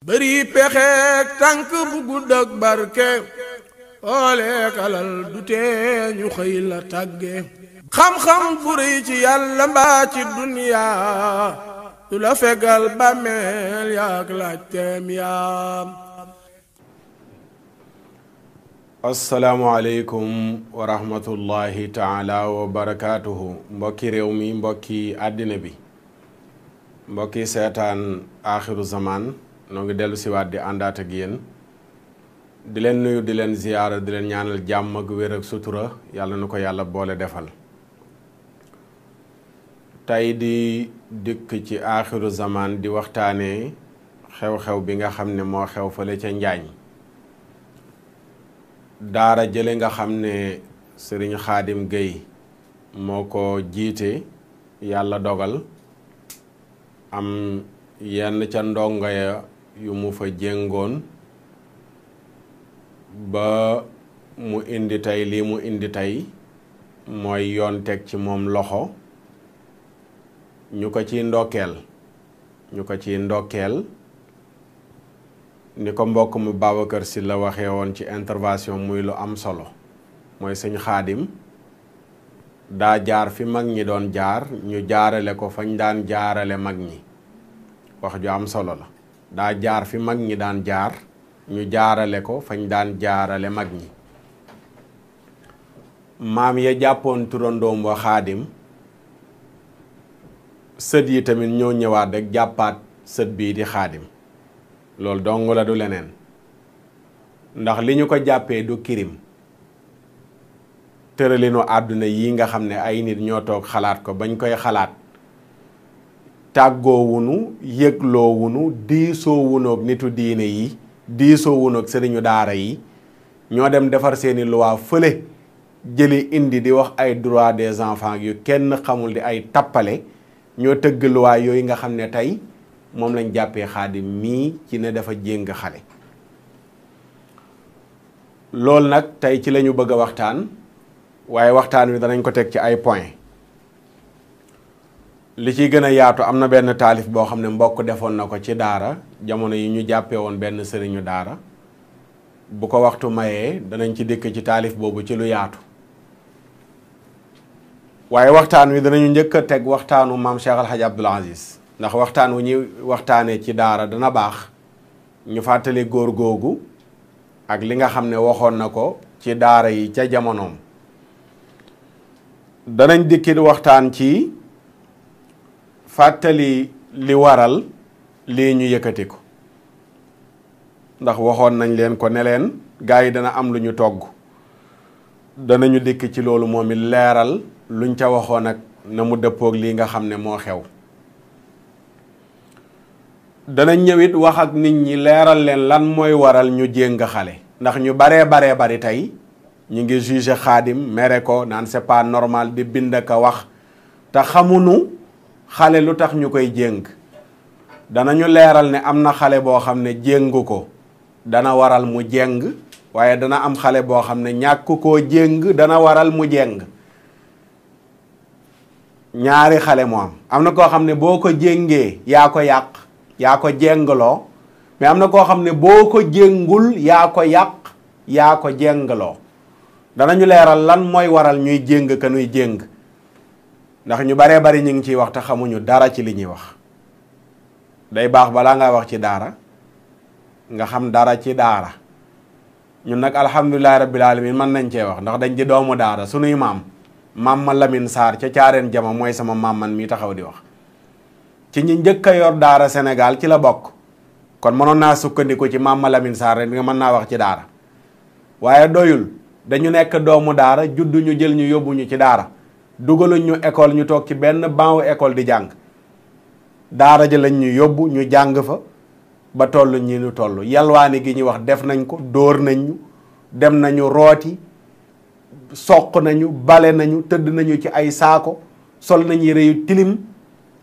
bëri pexeek tànk bu gudd ak barke ooleek alal du tee ñu xëy la tàgge xam-xam bu rëy ci yàlla mbaa ci duniyaa du la fegal bàmmeel yaak laajteem yaam. asalaamualeykum wa rahmatullahi taala wa barakaatuhu mbokki réew mi mbokki àddina bi mbokki seetaan aaxiru zaman noo ngi dellu siwaat di àndaat ak yéen di leen nuyu di leen ziyaara di leen ñaanal jàmm ak wér ak sutura yàlla na ko yàlla boole defal. tey di dikk ci aaxiru zaman di waxtaanee xew-xew bi nga xam ne moo xew fële ca Njaañ daara jële nga xam ne sëriñ Xaadim Gueye moo ko jiite yàlla dogal am yenn ca ndongo ya yu mu fa jéngoon ba mu indi tey lii mu indi tey mooy yoon teg ci moom loxo ñu ko ciy ndokkeel ni ko mbokk mu Babacar Sy la waxee woon ci intervention muy lu am solo mooy sëñ Xaadim daa jaar fi mag ñi doon jaar ñu jaarale ko fañ daan jaarale mag ñi wax ju am solo la daa jaar fi mag ñi daan jaar ñu jaarale ko fañ daan jaarale mag ñi maam ya jàppoon turandoom wa Xaadim sët yi tamit ñoo ñëwaat rek jàppaat sët bii di Xaadim loolu dong la du leneen ndax li ñu ko jàppee du kirim tëralinu àdduna yi nga xam ne ay nit ñoo toog xalaat ko bañ koy xalaat tàggoowunu yëgloowunu diisoowunoog nitu diine yi diisoowunoog sëriñu daara yi ñoo dem defar seeni loi fële jëli indi di wax ay droit des enfants yu kenn xamul di ay tappale ñoo tëgg loi yooyu nga xam ne tey moom lañ jàppee Xaadim mii ci ne dafa jéng xale loolu nag tey ci lañu bëgg a waxtaan waaye waxtaan wi danañ ko teg ci ay point li ciy gën a yaatu am na benn taalif boo xam ne mbokk defoon na ko ci daara jamono yi ñu jàppee woon benn sëriñu daara bu ko waxtu mayee danañ ci dikk ci taalif boobu ci lu yaatu waaye waxtaan wi danañu njëkk a teg waxtaanu maam Cheikh Al Hadj Abdoul Aziz ndax waxtaan wu ñuy waxtaanee ci daara dana baax ñu fàttali góor googu ak li nga xam ne waxoon na ko ci daara yi ca jamonoom danañ dikkit waxtaan ci fàttali li waral lii ñu yëkkati ko ndax waxoon nañ leen ko ne leen gaa yi dana am lu ñu togg danañu dikk ci loolu moom it leeral luñ ca waxoon ak na mu dëppoog lii nga xam ne moo xew danañ ñëwit wax ak nit ñi leeral leen lan mooy waral ñu jéng xale ndax ñu baree bari tey ñu ngi juge Xaadim mere ko naan c'est pas normal di bind ka wax te xamunu xale lu tax ñu koy jéng danañu leeral ne am na xale boo xam ne jéngu ko dana waral mu jéng waaye dana am xale boo xam ne ñàkk koo jéng dana waral mu jéng ñaari xale moo am na koo xam ne boo ko jéngee yaa ko yàq yaa ko jéngloo mais am na koo xam ne boo ko jéngul yaa ko yàq yaa ko jéngloo danañu leeral lan mooy waral ñuy jéng ka nuy jéng ndax ñu baree bari ñu ngi ciy wax te xamuñu dara ci li ñuy wax day baax balaa nga wax ci daara nga xam dara ci daara ñun nag alhamdulilahi rabbil alamin mën nañ cee wax ndax dañ di doomu daara sunuy maam ma Lamine Sarr ca caareen jama mooy sama maam man mi taxaw di wax ci ñi njëkk a yor daara Sénégal ci la bokk kon mënoon naa sukkandiku ci maam Lamine Sarr rek nga mën naa wax ci daara waaye doyul dañu nekk doomu daara juddu ñu jël ñu yóbbu ñu ci daara dugaluñ ñu école ñu toog ci benn banc école di jàng daara ja lañ ñu yóbbu ñu jàng fa ba toll ñi ñu toll yalwaani gi ñuy wax def nañ ko dóor nañ ñu dem nañu rooti soq nañu bale nañu tëdd nañu ci ay saako sol nañ yére yu tilim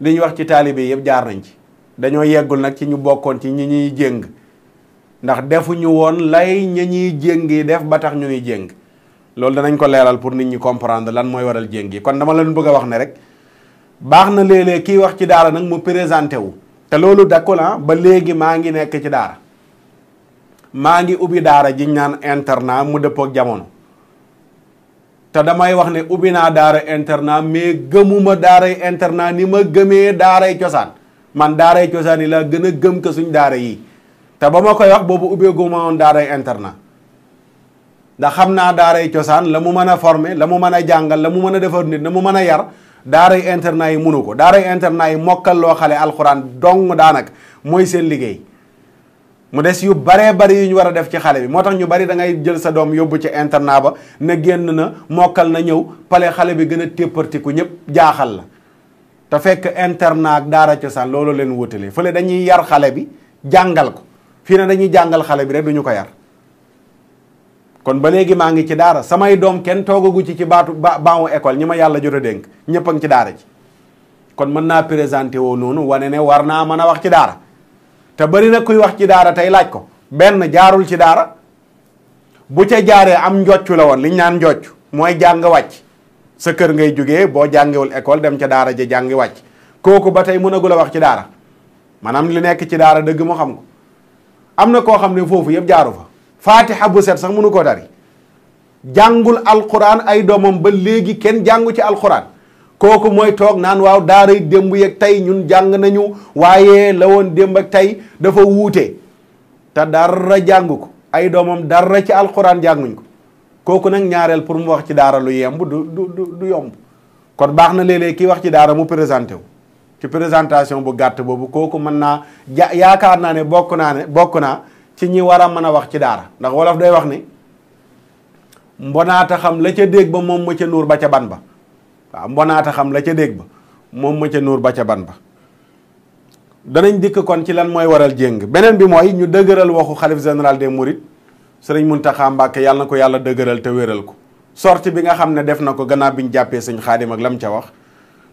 li ñuy wax ci taalibe yëpp jaar nañ ci dañoo yeggul nag ci ñu bokkoon ci ñi ñuy jéng ndax defuñu woon lay ñi ñuy jéngi def ba tax ñu ñuy jéng loolu danañ ko leeral pour nit ñi comprendre lan mooy waral jéng yi kon dama leen bëgg a wax ne rek baax na léeg-léeg kiy wax ci daara nag mu présenté wu te loolu dakkul ba léegi maa ngi nekk ci daara maa ngi ubbi daara ji ñaan internat mu dëppook jamono te damay wax ne ubbi naa daara internat mais gëmuma daaray internat ni ma gëmee daaray cosaan man daaray cosaan yi laa gën a gëm ko suñ daara yi te ba ma koy wax boobu ubbeeguma woon daaray internat ndax xam naa daaray cosaan la mu mën a former la mu mën a jàngal la mu mën a defar nit la mu mën a yar daaray internat yi munu ko daaray internat yi mokkal loo xale alxuraan dong daanaka mooy seen liggéey mu des yu baree bari yu ñu war a def ci xale bi moo tax ñu bari da ngay jël sa doom yóbbu ci internat ba ne génn na mokkal na ñëw pale xale bi gën a téppartiku ñëpp jaaxal la te fekk internat ak daara cosaan loolu leen wutale fële dañuy yar xale bi jàngal ko fii ne dañuy jàngal xale bi rek du ñu ko yar kon ba léegi maa ngi ci daara samay doom kenn toogagu ci baawu école ñi ma yàlla jot a dénk ñëpp a ngi ci daara ji kon mën naa présenté woo noonu wane ne war naa mën a wax ci daara te bari na kuy wax ci daara tey laaj ko benn jaarul ci daara bu ca jaaree am njoccu la woon liñ naan njocc mooy jàng wàcc sa kër ngay jógee boo jàngewul école dem ca daara ja jàngi wàcc kooku ba tey mënagul a wax ci daara maanaam li nekk ci daara dëgg mu xam ko am na koo xam ne foofu yëpp jaaru fa faatiha bu set sax mënu koo dari jàngul alquran ay doomam ba léegi kenn jàngu ci alquran kooku mooy toog naan waaw daaray démb yeeg tey ñun jàng nañu waaye la woon démb ak tey dafa wuute te dara jàng ko ay doomam dara ci alquran jànguñ ko kooku nag ñaareel pour mu wax ci daara lu yemb du yomb kon baax na léeg-léeg kii wax ci daara mu présenté wu ci présentation bu gàtt boobu kooku mën naa yaakaar naa ne bokk naa ci ñi war a mën a wax ci daara ndax wolof day wax ni mbonaata xam la ca dégg ba moom ma ca nuur ba ca ban ba waaw mbonaata xam la ca dégg ba moom ma ca nuur ba ca ban ba danañ dikk kon ci lan mooy waral jéng beneen bi mooy ñu dëgëral waxu xalif général des mourides sëriñ Muntaxa Mbàkke yàlla na ko yàlla dëgëral te wéral ko sortie bi nga xam ne def na ko gannaaw bi ñu jàppee sëñ Xaadim ak lam ca wax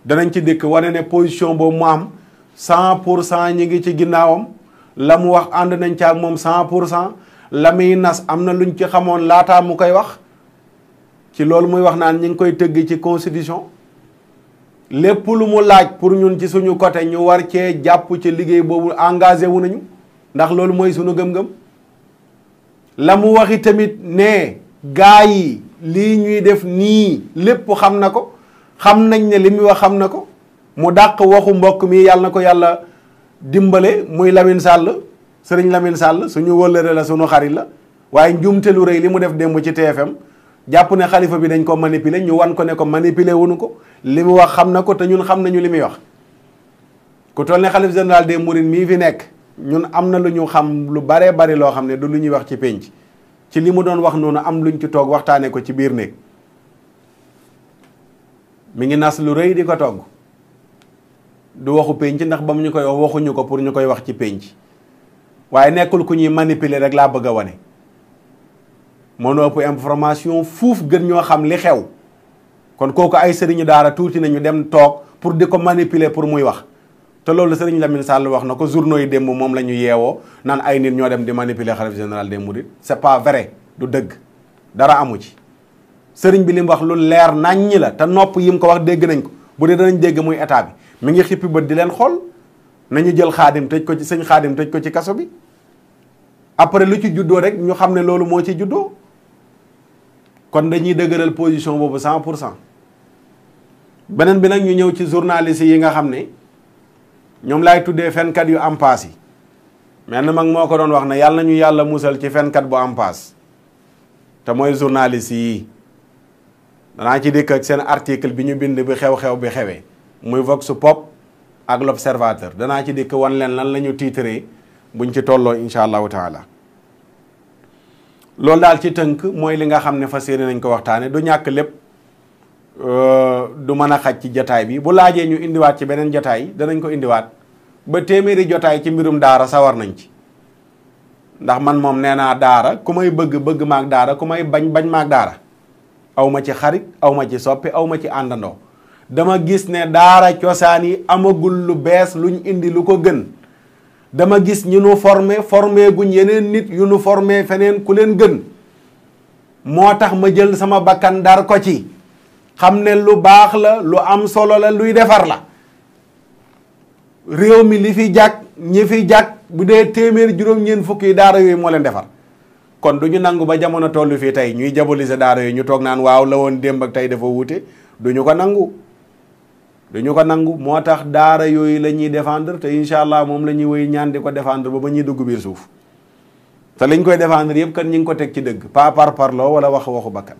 danañ ci dikk wane ne position boobu mu am 100% ñi ngi ci ginnaawam la mu wax ànd nañ ca ak moom 100% la muy nas am na luñ ci xamoon laataa mu koy wax ci loolu muy wax naan ñi ngi koy tëgg ci constitution lépp lu mu laaj pour ñun ci suñu côté ñu war cee jàpp ci liggéey boobu engagé wu nañu ndax loolu mooy suñu gëm-gëm la mu waxi tamit ne gaa yi lii ñuy def nii lépp xam na ko xam nañ ne li muy wax xam na ko mu dàq waxu mbokk mi yàlla na ko yàlla dimbale muy Lamine Sall sëriñ Lamine Sall suñu wëllëre la suñu xarit la waaye njuumte lu rëy li mu def démb ci TFM jàpp ne xalifa bi dañ ko manipuler ñu wan ko ne ko manipuler wuñu ko li mu wax xam na ko te ñun xam nañu li muy wax ku toll ne xalif général des mourides mii fi nekk ñun am na lu ñu xam lu baree bari loo xam ne du lu ñuy wax ci pénc ci li mu doon wax noonu am luñ ci toog waxtaane ko ci biir néeg mi ngi nas lu rëy di ko togg du waxu pénc ndax ba mu ñu koy wax waxuñu ko pour ñu koy wax ci pénc waaye nekkul ku ñuy manipuler rek laa bëgg a wane moo nu ëpp information fuuf gën ñoo xam li xew kon kooku ay sëriñu daara tuuti nañu dem toog pour di ko manipuler pour muy wax te loolu sëriñ Lamine Sall wax na ko journaux yi démb moom la ñu yeewoo naan ay nit ñoo dem di manipuler xalif général des mourides c'est pas vrai du dëgg dara amu ci sëriñ bi li mu wax lu leer naññi la te nopp yi mu ko wax dégg nañ ko bu dee danañ dégg muy état bi mi ngi xippi bët di leen xool nañu jël xaadim tëj ko ci sëñ xaadim tëj ko ci kaso bi après lu ci juddoo rek ñu xam ne loolu moo ci juddoo kon dañuy dëgëral position boobu 100%. beneen bi nag ñu ñëw ci journaliste yi nga xam ne ñoom laay tuddee fenkat yu am paas yi mais na mag moo ko doon wax ne yàlla nañu yàlla musal ci fenkat bu am paas te mooy journaliste yi danaa ci dikk ak seen article bi ñu bind bi xew-xew bi xewee muy Vox Pop ak l'Observateur danaa ci dikk wan leen lan la ñu tiitaree buñ ci tolloo incha allahu taala loolu daal ci tënk mooy li nga xam ne fas yéene nañ ko waxtaane du ñàkk lépp du mën a xaj ci jataay bi bu laajee ñu indiwaat ci beneen jataay danañ ko indiwaat ba téeméeri jotaay ci mbirum daara sawar nañ ci ndax man moom nee naa daara ku may bëgg maag daara ku may bañ maag daara aw ma ci xarit aw ma ci soppi aw ma ci àndandoo dama gis ne daara cosaan yi amagul lu bees luñ indi lu ko gën dama gis ñu nu formé guñ yeneen nit yu nu formé feneen ku leen gën moo tax ma jël sama bakkan dar ko ci xam ne lu baax la lu am solo la luy defar la réew mi li fi jàkk ñi fi jàkk bu dee téeméer juróom-ñeent fukki daara yooyu moo leen defar kon du ñu nangu ba jamono tollu fii tey ñuy diaboliser daara yooyu ñu toog naan waaw la woon démb ak tey dafa wuute du ñu ko nangu moo tax daara yooyu la ñuy défendre te incha allah moom la ñuy woy ñaan di ko défendre ba ñuy dugg biir suuf te liñ koy défendre yëpp kan ñi ngi ko teg ci dëgg pas par parloo wala waxu bakkan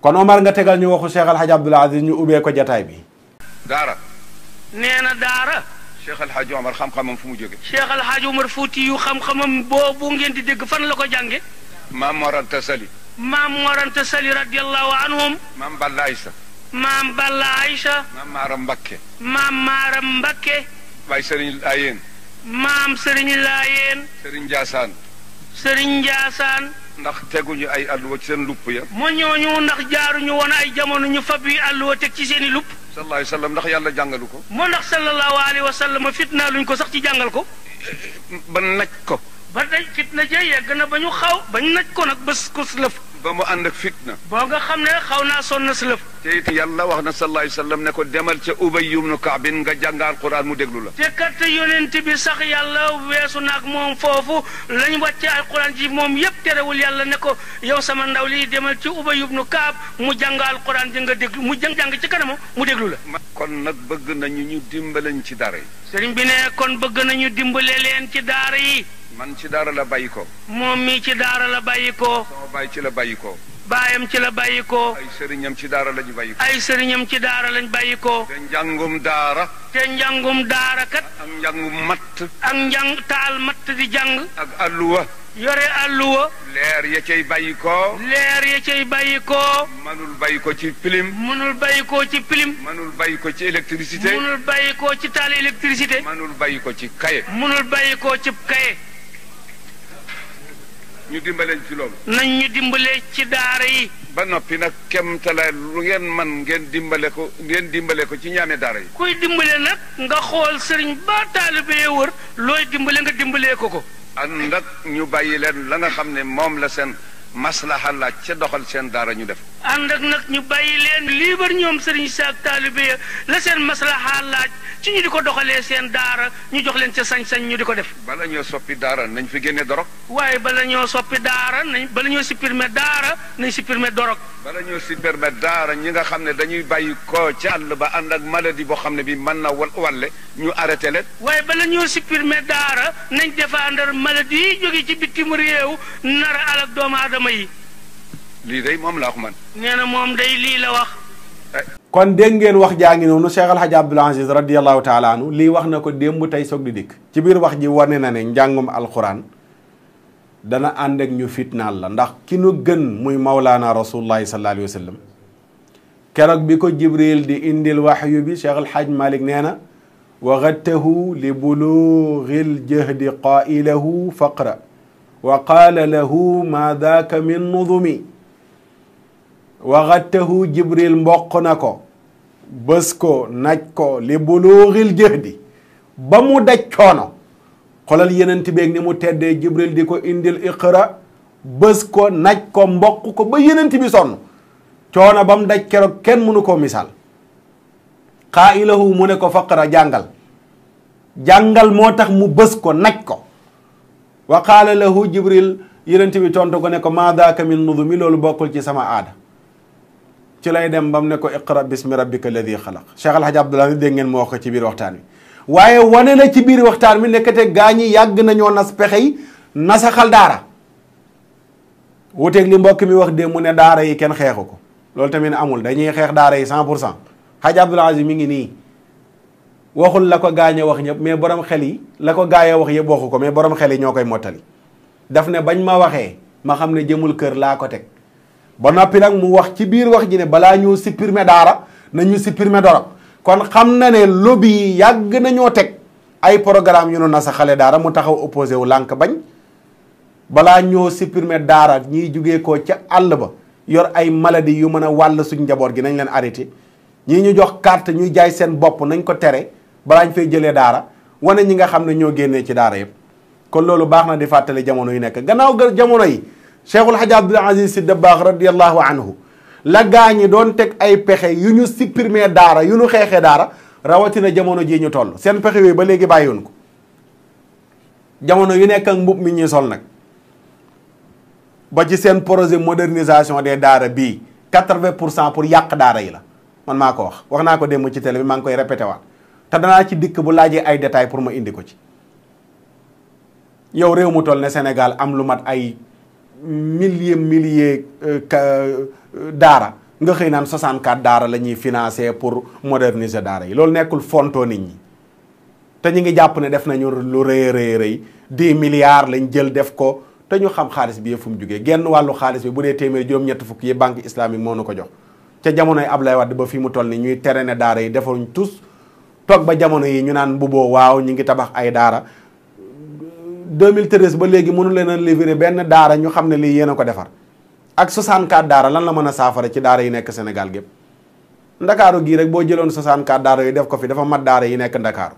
kon Omar nga tegal ñu waxu Cheikh Al Hadj Abdoul Aziz ñu ubbee ko jataay bi. daara. nee na daara. Cheikh Al Hadj Omar xam-xamam fu mu jóge. Cheikh Al Hadj Omar Fouti yu xam-xamam boobu ngeen di dégg fan la ko jànge. maam Mor Anta Sali. maam Mor Anta Sali radiyallahu anhum. maam Balla Aïssa. maam Balla Aïcha. maam Maaram Mbakke. maam Maaram Mbakke. Baye Serigne Layeen. maam Serigne Layeen. Serigne Ndiassane. Serigne Ndiassane. ndax teguñu ay alluwa ci seen lupp ya. mu ñooñu ndax jaaruñu woon ay jamono ñu fab yi alluwa teg ci seen i lupp. sallallahu alayhi wa sallam ndax yàlla jàngalu ko. moo ndax sallallahu alayhi wa sallam fitna luñ ko sax ci jàngal ko. ba naj ko. ba tey fitna ja yegg na ba ñu xaw bañ naj ko nag bés ko lëf. ba mu ànd ak fitna. boo nga xam ne xaw naa sonn na si lëf. te it yàlla wax na sallallahu alayhi wa sallam ne ko demal ca Ubay ibn Ka'b nga jàng alquran mu déglu la. te kat yonent bi sax yàlla weesu naag moom foofu lañ wàcce alquran ji moom yépp terewul yàlla ne ko yow sama ndaw lii demal ci Ubay ibn Ka'b mu jàng alquran ji nga déglu mu jàng ci kanam mu déglu la. kon nag bëgg nañu ñu dimbaleñ ci dara yi. sëriñ bi ne kon bëgg nañu dimbale leen ci daara yi. man ci daara la bàyyi ko. moom mii ci daara la bàyyi ko. sama baay ci la bàyyi ko. baayam ci la bàyyi ko. ay sëriñam ci daara lañu bàyyi ko. ay sëriñam ci daara lañ bàyyi ko. te njàngum daara. te njàngum daara kat. ak njàngum matt. ak njàng taal matt di jàng. ak alluwa. yore alluwa. leer ya cay bàyyi ko. leer ya cay bàyyi ko. mënul bàyyi ko ci pilim. mënul bàyyi ko ci pilim. mënul bàyyi ko ci électricité. mënul bàyyi ko ci taal électricité. mënul bàyyi ko ci kaye. mënul bàyyi ko ci kaye. ñu dimbaleen ci loolu. nañ ñu dimbale ci daara yi. ba noppi nag kem talaay lu ngeen man ngeen dimbale ko ci ñaame daara yi. kuy dimbale nag nga xool sëriñ ba taalibe yi wër looy dimbale nga dimbalee ko. ànd ak ñu bàyyi leen la nga xam ne moom la seen maslaha laaj ca doxal seen daara ñu def. ànd ak nag ñu bàyyi leen liibar ñoom sëriñ saak taalibe ya la seen maslaha laaj ci ñu di ko doxalee seen daara ñu jox leen ca sañ-sañ ñu di ko def. bala ñoo soppi daara nañ fi génne dorog. waaye bala ñoo soppi daara bala ñoo supprimer daara nañ supprimer dorog. bala ñoo supprimer daara ñi nga xam ne dañuy bàyyi ko ci àll ba ànd ak maladie boo xam ne bi mën na walle ñu arrêté leen. waaye bala ñoo supprimer daara nañ défendre maladie yi jóge ci bitim réew nar a alak doomu aadama yi. lii day moom la wax man. nee na moom day lii la wax. kon dégg ngeen wax jaa ngi noonu Cheikh Al Hadj Abdoul Aziz radiyallahu taala anhu lii wax na ko démb tey soog di dikk ci biir wax ji wane na ne njàngum alquran dana ànd ak ñu fitnaal la ndax ki nu gën muy Mawlaana rasulullahi sallallahu alayhi wa sallam keroog bi ko Jibril di indil waxyu bi Cheikh Al Hadj Malick nee na waxatahu li bulughil jahdi qailahu faqra wa qaala lahu ma daaka min nudumi waxatahu Jibril mboq na ko bës ko naj ko li bulughil jahdi ba mu daj coono xolal yenent beeg ni mu teddee Jibril di ko indil iqra bës ko naj ko mboq ko ba yenent bi sonn coono ba mu daj keroog kenn mënu koo misaal qaa'ilahu mu ne ko faqra jàngal moo tax mu bës ko naj ko wa qaala lahu Jibril yenent bi tontu ko ne ko maa daaka min nudumi loolu bokkul ci sama aada ci lay dem bam ne ko iqra bismi rabbika alladi xalaq Cheikh Al Hadj Abdoul Aziz dégg ngeen mu wax ko ci biir waxtaan wi waaye wane na ci biir waxtaan wi nekkate gaa ñi yàgg nañoo nas pexe yi nasaxal daara wuteeg li mbokk mi wax de mu ne daara yi kenn xeexu ko loolu tamit amul dañuy xeex daara yi 100% Hadj Abdoul Aziz mi ngi nii waxul la ko gaañ a wax ñëpp mais borom xel yi la ko gaay a wax yëpp waxu ko mais borom xel yi ñoo koy mottali daf ne bañ ma waxee ma xam ne jëmul kër laa ko teg ba noppi nag mu wax ci biir wax ji ne balaa ñu supprimer daara nañu supprimer dorog kon xam na ne lobby yi yàgg nañoo teg ay programme yu nu nasaxale daara mu taxaw opposé wu lànk bañ balaa ñoo supprimer daara ñiy jugee ko ca àll ba yor ay maladie yu mën a wàll suñ njaboot gi nañ leen arrêté ñii ñu jox carte ñuy jaay seen bopp nañ ko tere balaa ñu fay jëlee daara wane ñi nga xam ne ñoo génnee ci daara yëpp kon loolu baax na di fàttali jamono yu nekk gannaaw jamono yi Cheikhul Hadj Abdoul Aziz Sy Dabakh radiyallahu anhu la gaañi doon teg ay pexe yu ñu supprimer daara yu ñu xeexee daara rawatina jamono jii ñu toll seen pexe yooyu ba léegi bàyyiwoon ko jamono yu nekk ak mbub mi ñuy sol nag ba ci seen projet modernisation des daara bii 80% pour yàq daara yi la man maa ko wax naa ko démb ci télé bi maa ngi koy répété waat te danaa ci dikk bu laajee ay détails pour ma indi ko ci. yow réew mu toll ne Sénégal am lu mat ay milliers daara nga xëy naan 64 daara la ñuy financé pour moderniser daara yi loolu nekkul fontoo nit ñi te ñu ngi jàpp ne def nañu lu rëy 10 milliards lañ jël def ko te ñu xam xaalis bi yëpp fu mu jógee genn wàllu xaalis bi bu dee téeméer juróom-ñett fukk yi banque islamique moo nu ko jox ca jamonoy Ablaye Wade ba fii mu toll ni ñuy tere ne daara yi defaruñ tous toog ba jamono yi ñu naan mbuboo waaw ñu ngi tabax ay daara 2013 ba léegi mënu leen a livrer benn daara ñu xam ne lii yéen a ko defar ak 64 daara lan la mën a saafara ci daara yi nekk Sénégal gépp ndakaaru gii rek boo jëloon 64 daara yi def ko fi dafa mat daara yi nekk ndakaaru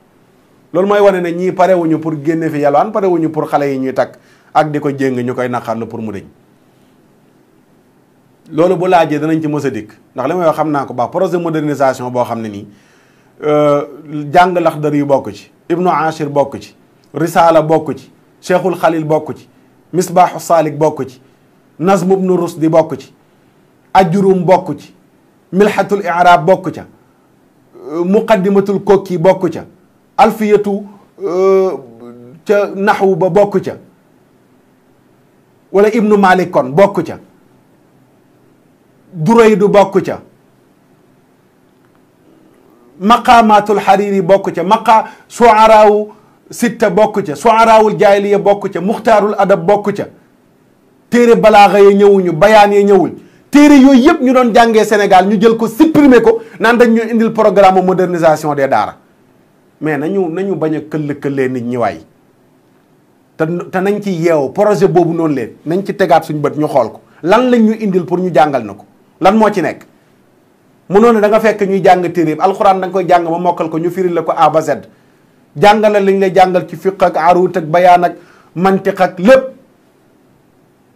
loolu mooy wane ne ñii parewuñu pour génne fi yalwaan parewuñu pour xale yi ñuy takk ak di ko jéng ñu koy naqarlu pour mu dëñ loolu bu laajee danañ ci mës a dikk ndax li may wax xam naa ko baax projet modernisation boo xam ne nii jàng Laxdari yu bokk ci Ibnu Ashir bokk ci Risaala bokk ci Cheikhul Khalil bokk ci Misbaahu Saalik bokk ci Nazm ibnu Rusdi bokk ci Ajruum bokk ci Milhatul I'raab bokk ca Muqaddimatul Kokki bokk ca Alfiyatu ca Naxwu ba bokk ca wala Ibnu Malik kon bokk ca Duraydu bokk ca Maqaamaatul Hariri bokk ca Suaraawu Sitta bokk ca Suaraawul Jaahiliya bokk ca Muxtaarul Adab bokk ca téere balaaxa ya ñëwuñu bayaan ya ñëwul téere yooyu yëpp ñu doon jàngee Sénégal ñu jël ko supprimer ko naan dañ ñu indil programme modernisation des daara mais nañu bañ a këll-këllee nit ñi waay te nañ ci yeewu projet boobu noonu leen nañ ci tegaat suñ bët ñu xool ko lan lañ ñu indil pour ñu jàngal na ko lan moo ci nekk mënoon ne da nga fekk ñuy jàng téere alxuraan da nga koy jàng ba mokkal ko ñu firil la ko A ba Z jàngale lañ lay jàngal ci fiq ak aruut ak bayaan ak mantiq ak lépp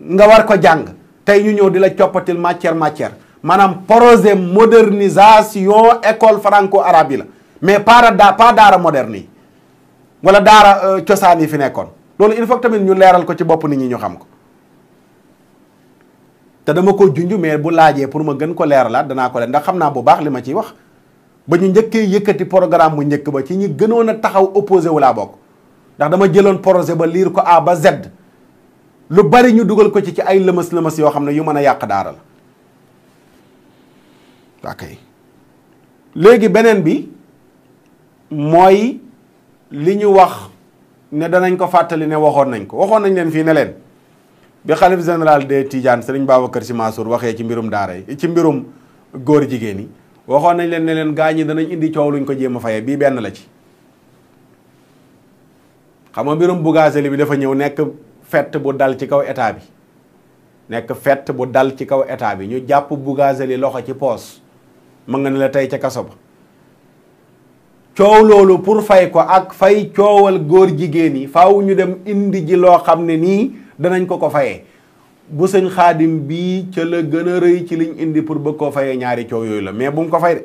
nga war ko jàng tey ñu ñëw di la coppatil matière maanaam projet modernisation école franco-arabe yi la mais pas daara moderne yi wala daara cosaan yi fi nekkoon loolu il faut tamit ñu leeral ko ci bopp nit ñi ñu xam ko te dama ko junj mais bu laajee pour ma gën ko leeralaat danaa ko leen ndax xam naa bu baax li ma ciy wax ba ñu njëkkee yëkkati programme bu njëkk ba ci ñi gënoon a taxaw opposé wu laa bokk ndax dama jëloon projet ba liir ko A ba Z lu bari ñu dugal ko ci ay lëmas yoo xam ne yu mën a yàq daara la ok léegi beneen bi mooy li ñu wax ne danañ ko fàttali ne waxoon nañ leen fii ne leen bi xalif général des Tidianes Serigne Babacar Sy Mansour waxee ci mbirum daara yi ci mbirum góor jigéen yi waxoon nañ leen ne leen gaa ñi danañ indi coow luñ ko jéem a fayee bii benn la ci xam nga mbirum Bougazelli bi dafa ñëw nekk fett bu dal ci kaw état bi ñu jàpp Bougazelli loxo ci poos ma nga ne la tey ca kaso ba coow loolu pour fay ko ak fay coowal góor jigéen yi faaw ñu dem indi ji loo xam ne nii danañ ko fayee bu sëñ xaadim bii ca la gën a rëy ci liñ indi pour bëgg koo fayee ñaari coow yooyu la mais bu mu ko fay de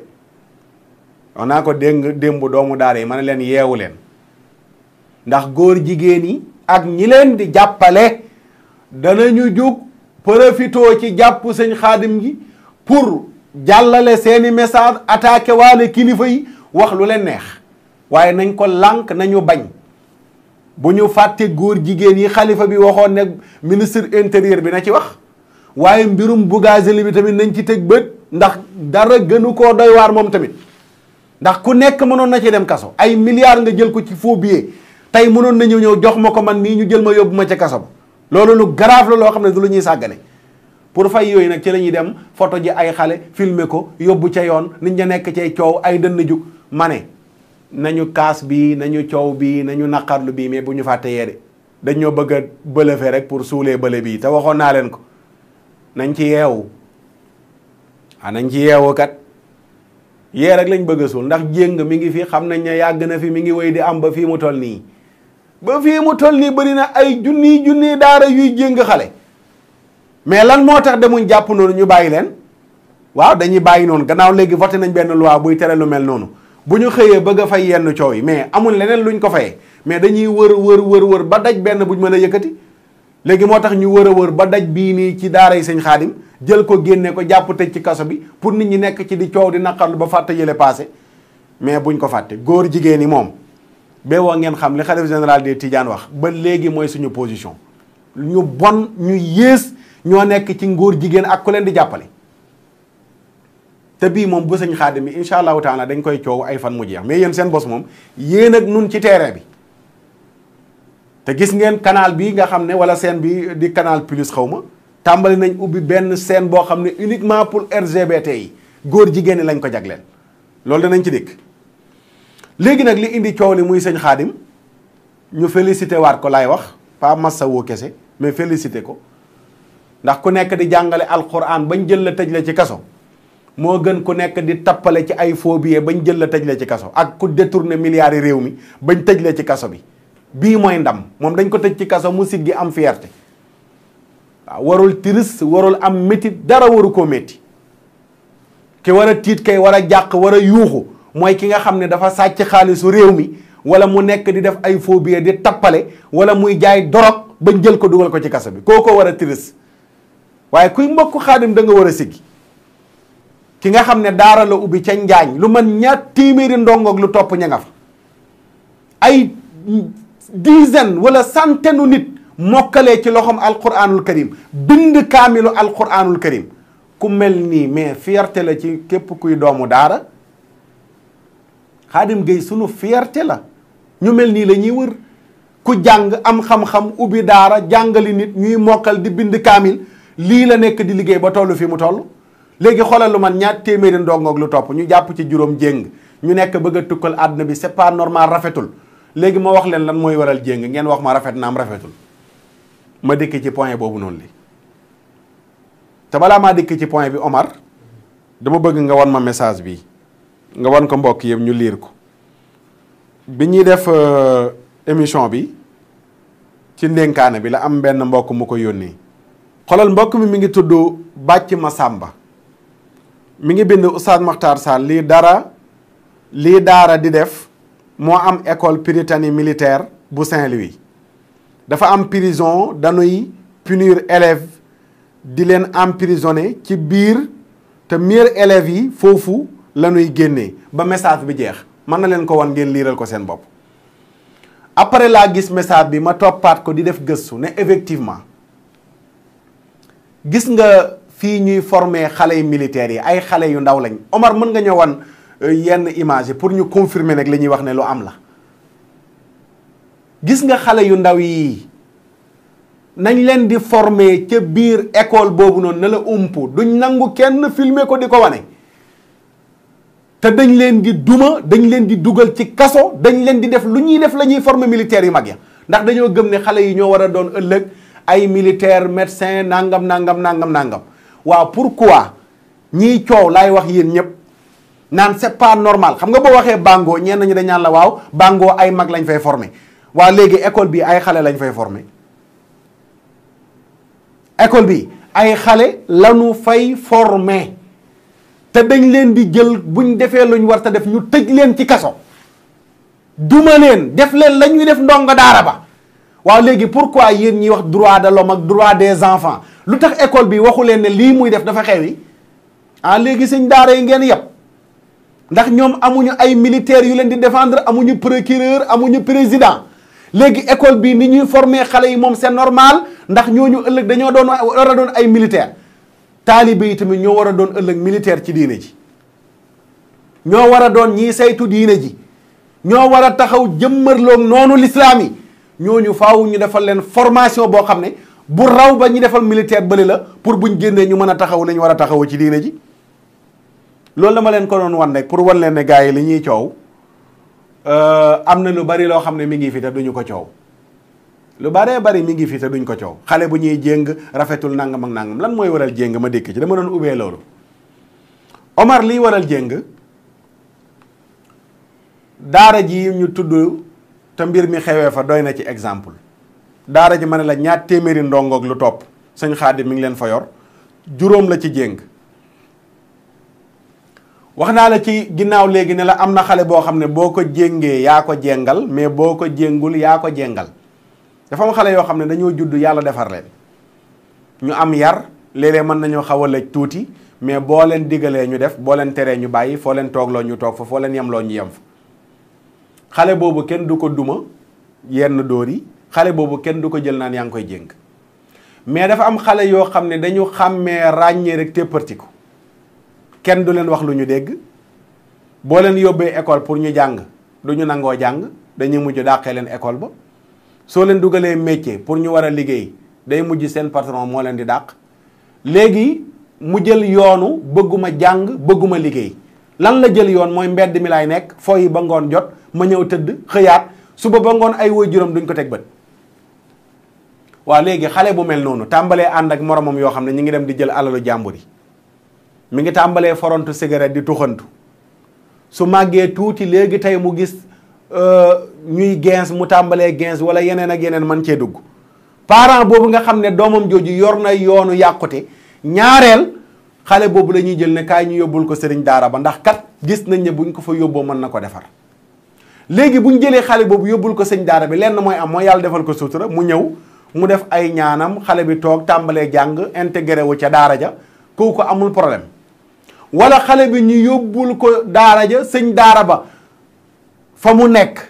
wax naa ko démb doomu daara yi ma ne leen yeewu leen ndax góor jigéen yi ak ñi leen di jàppale danañu jug profitoo ci jàpp sëñ xaadim gi pour jàllale seeni message attaqué waale kilifa yi wax lu leen neex waaye nañ ko lànk nañu bañ bu ñu fàtte góor jigéen yi xalifa bi waxoon ne ministre intérieur bi na ci wax waaye mbirum Bougazelli bi tamit nañ ci tëj bët ndax dara gënu koo doy waar moom tamit ndax ku nekk mënoon na ci dem kaso ay milliards nga jël ko ci faux billet tey mënoon na ñëw jox ma ko man mii ñu jël ma yóbbu ma ca kaso ba loolu lu grave la loo xam ne du lu ñuy sàggane pour fay yooyu nag ci la ñuy dem photo ji ay xale filmer ko yóbbu ca yoon nit ña nekk cay coow ay dënn jug ma ne nañu kaas bi nañu coow bi nañu naqarlu bii mais bu ñu fàtte yeede dañoo bëgg a bëlëfe rek pour suulee bële bii te waxoon naa leen ko nañ ci yeewu nañ ci yeewu kat yee rek lañ bëgg a suul ndax jéng mi ngi fi xam nañ ne yàgg na fi mi ngi wéy di am ba fii mu toll nii bëri na ay junni daara yuy jéng xale mais lan moo tax demuñ jàpp noonu ñu bàyyi leen waaw dañuy bàyyi noonu gannaaw léegi voté nañ benn loi buy tere lu mel noonu bu ñu xëyee bëgg a fay yenn coow yi mais amul leneen luñ ko fayee mais dañuy wër ba daj benn buñ mën a yëkkati léegi moo tax ñu wër ba daj bii nii ci daara yi sëñ Xaadim jël ko génne ko jàpp tëj ci kaso bi pour nit ñi nekk ci di coow di naqarlu ba fàtte yële passé mais buñ ko fàtte góor jigéen yi moom bee woo ngeen xam li xalifa général des Tidiane wax ba léegi mooy suñu position ñu bon ñu yées ñoo nekk ci ngóor jigéen ak ku leen di jàppale te bii moom bu sëñ Xaadim bi incha allahu taala dañ koy coow ay fan mu jeex mais yéen seen bos moom yéen ak nun ci terrain bi te gis ngeen canal bi nga xam ne wala scène bi di canal plus xaw ma tàmbali nañ ubbi benn scène boo xam ne uniquement pour LGBT yi góor jigéen ñi lañ ko jagleel loolu danañ ci dikk léegi nag li indi coow li muy sëñ Xaadim ñu félicité waat ko laay wax pas massa woo kese mais félicité ko ndax ku nekk di jàngale alquran bañ jël la tëj la ci kaso moo gën ku nekk di tappale ci ay faux billets bañ jël la tëj la ci kaso ak ku détourné milliards yi réew mi bañ tëj la ci kaso bi bii mooy ndam moom dañ ko tëj ci kaso mu siggi am fierté waaw warul tiris warul am métit dara waru koo métti ki war a tiit kay war a jàq war a yuuxu mooy ki nga xam ne dafa sàcc xaalisu réew mi wala mu nekk di def ay faux billets di tappale wala muy jaay dorog bañ jël ko dugal ko ci kaso bi kooko war a tiris waaye kuy mbokk Xaadim da nga war a siggi ki nga xam ne daara la ubbi ca Njaañ lu man ñaar téeméeri ndongoog lu topp ña nga fa ay dizaine wala centaine nit mokkalee ci loxoom alquranul karim bind kaamilu alquranul karim ku mel nii mais fierté la ci képp kuy doomu daara Xaadim Gueye sunu fierté la ñu mel nii la ñuy wër ku jàng am xam-xam ubbi daara jàngali nit ñuy mokkal di bind kaamil lii la nekk di liggéey ba toll fi mu toll léegi xoolal lu man ñaar téeméeri ndongoog lu topp ñu jàpp ci juróom jéng ñu nekk bëgg a tukkal àdduna bi c'est pas normal rafetul léegi ma wax leen lan mooy waral jéng ngeen wax ma rafet na am rafetul ma dikk ci point boobu noonu li te balaa maa dikk ci point bi Omar dama bëgg nga wan ma message bi nga wan ko mbokk yëpp ñu liir ko bi ñuy def émission bi ci ndénkaane bi la am benn mbokk mu ko yónnee xoolal mbokk mi ngi tudd Bàcc Masamba mi ngi bind Oustaz Makhtar Sall lii daara di def moo am école Prytanée militaire bu Saint-Louis dafa am prison dañuy punir élèves di leen emprisonné ci biir te meilleurs élèves yi foofu la ñuy génnee ba message bi jeex mën na leen ko wan ngeen liiral ko seen bopp après laa gis message bi ma toppaat ko di def gëstu ne effectivement gis nga fii ñuy former xale yu militaires yi ay xale yu ndaw lañ Omar mën nga ñëwan yenn image yi pour ñu confirmer nag li ñuy wax ne lu am la gis nga xale yu ndaw yi nañ leen di former ca biir école boobu noonu na la umpu duñ nangu kenn filmer ko di ko wane te dañ leen di duma dañ leen di dugal ci kaso dañ leen di def lu ñuy def la ñuy former militaires yu mag ya ndax dañoo gëm ne xale yi ñoo war a doon ëllëg ay militaire médecin nangam waaw pourquoi ñiy coow laay wax yéen ñëpp naan c'est pas normal xam nga boo waxee Bango ñenn ñi dañ naan la waaw Bango ay mag lañ fay former waa léegi école bi ay xale lañ fay former école bi ay xale lañu fay former te dañ leen di jël buñ defee luñ war ta def ñu tëj leen ci kaso duma leen def leen la ñuy def ndongo daara ba waaw léegi pourquoi yéen ñi wax droit de l'homme ak droit des enfants lu tax école bi waxu leen ne lii muy def dafa xewi léegi sëñ daara yi ngeen yëpp ndax ñoom amuñu ay militaires yu leen di défendre amuñu procureur amuñu président léegi école bi ni ñuy former xale yi moom c'est normal ndax ñooñu ëllëg dañoo doon war a doon ay militaire taalibe yi tamit ñoo war a doon ëllëg militaire ci diine ji ñoo war a doon ñiy saytu diine ji ñoo war a taxaw jëmmarloog noonu l'islam yi ñooñu faaw ñu defal leen formation boo xam ne bu raw ba ñu defal militaire bële la pour buñ génnee ñu mën a taxaw li ñu war a taxaw ci diine ji loolu dama leen ko doon wan rek pour wan leen ne gars yi li ñuy coow am na lu bari loo xam ne mi ngi fi te duñu ko coow lu baree bari mi ngi fi te duñ ko coow xale bu ñuy jéng rafetul nangam ak nangam lan mooy waral jéng ma dékk ci dama doon ubbee loolu Omar liy waral jéng daara ji ñu tudd te mbir mi xewee fa doy na ci exemple daara ji ma ne la ñaar téeméeri ndongoog lu topp sëñ Xaadim mi ngi leen fa yor juróom la ci jéng wax naa la ci ginnaaw léegi ne la am na xale boo xam ne boo ko jéngee yaa ko jéngal mais boo ko jéngul yaa ko jéngal dafa am xale yoo xam ne dañoo judd yàlla defar leen ñu am yar léeg-léeg mën nañoo xaw a lëj tuuti mais boo leen digalee ñu def boo leen teree ñu bàyyi foo leen toogloo ñu toog fa foo leen yemloo ñu yem fa xale boobu kenn du ko duma yenn dóor yi xale boobu kenn du ko jël naan yaa ngi koy jéng mais dafa am xale yoo xam ne dañu xàmmee ràññee rek tépparti ko kenn du leen wax lu ñu dégg boo leen yóbbee école pour ñu jàng du ñu nangoo jàng dañuy mujj dàqee leen école ba soo leen dugalee métier pour ñu war a liggéey day mujj seen patron moo leen di dàq léegi mu jël yoonu bëgguma jàng bëgguma liggéey lan la jël yoon mooy mbedd mi laay nekk fooyi ba ngoon jot ma ñëw tëdd xëyaat suba ba ngoon ay waajuram duñ ko teg bët waaw léegi xale bu mel noonu tàmbalee ànd ak moromam yoo xam ne ñu ngi dem di jël alalu jàmbur yi mi ngi tàmbalee forontu cigarette di tuxantu su màggee tuuti léegi tey mu gis ñuy gens mu tàmbalee gens wala yeneen ak yeneen man cee dugg parent boobu nga xam ne doomam jooju yor na yoonu yàqute ñaareel xale boobu la ñuy jël ne kaay ñu yóbbul ko sëriñ daara ba ndax kat gis nañ ne buñ ko fa yóbboo mën na ko defar léegi buñ jëlee xale boobu yóbbul ko sëñ daara bi lenn mooy am mooy yàlla defal ko sutura mu ñëw mu def ay ñaanam xale bi toog tàmbalee jàng intégré wu ca daara ja kooku amul problème wala xale bi ñu yóbbul ko daara ja sëñ daara ba fa mu nekk